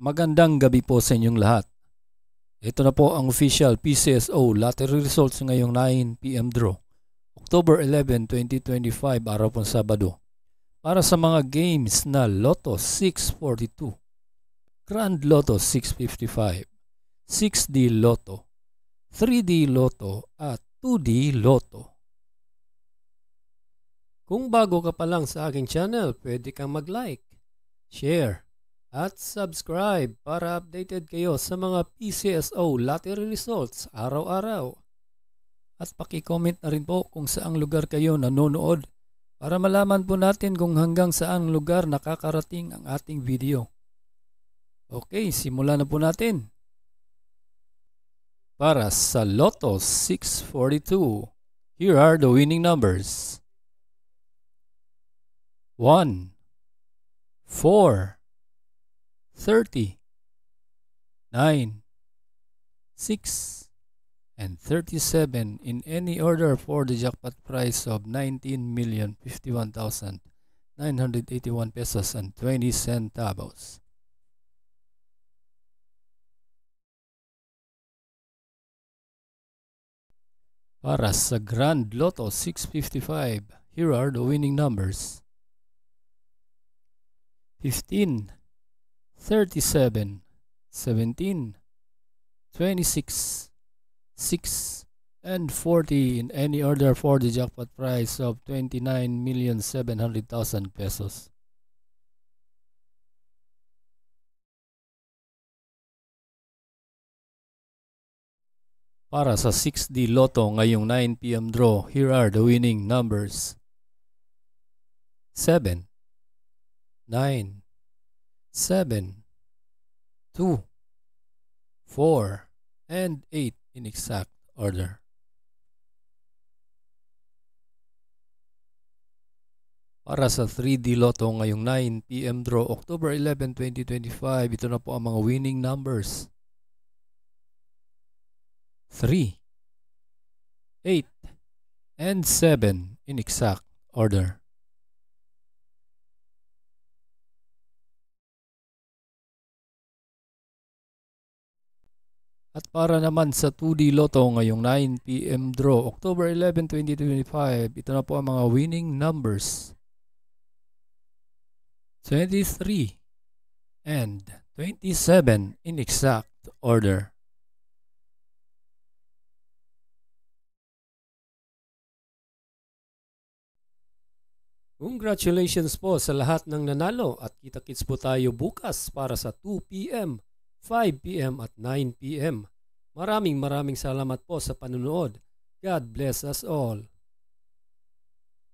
Magandang gabi po sa inyong lahat. Ito na po ang official PCSO lottery results ngayong 9 PM draw. October 11, 2025, araw pong Sabado. Para sa mga games na Lotto 642, Grand Lotto 655, 6D Lotto, 3D Lotto at 2D Lotto. Kung bago ka pa lang sa aking channel, pwede kang mag-like, share, at subscribe para updated kayo sa mga PCSO lottery results araw-araw. At paki-comment na rin po kung saang lugar kayo nanonood para malaman po natin kung hanggang saang lugar nakakarating ang ating video. Okay, simulan na po natin. Para sa Lotto 642, here are the winning numbers. 1, 4, 30, 9, 6, and 37 in any order for the jackpot prize of 19,051,981 pesos and 20 centavos. Para sa Grand Lotto 655, here are the winning numbers. 15, 37, 17, 26, 6, and 40 in any order for the jackpot prize of 29,700,000 pesos. Para sa 6D Lotto ngayong 9 PM draw, here are the winning numbers. 7, 9, 7, 2, 4, and 8 in exact order. Para sa 3D Lotto ngayong 9 PM draw, October 11, 2025, ito na po ang mga winning numbers. 3, 8, and 7 in exact order. At para naman sa 2D Lotto ngayong 9 PM draw, October 11, 2025, ito na po ang mga winning numbers. 23 and 27 in exact order. Congratulations po sa lahat ng nanalo at kita-kits po tayo bukas para sa 2 PM, 5 PM at 9 PM. Maraming salamat po sa panunood. God bless us all.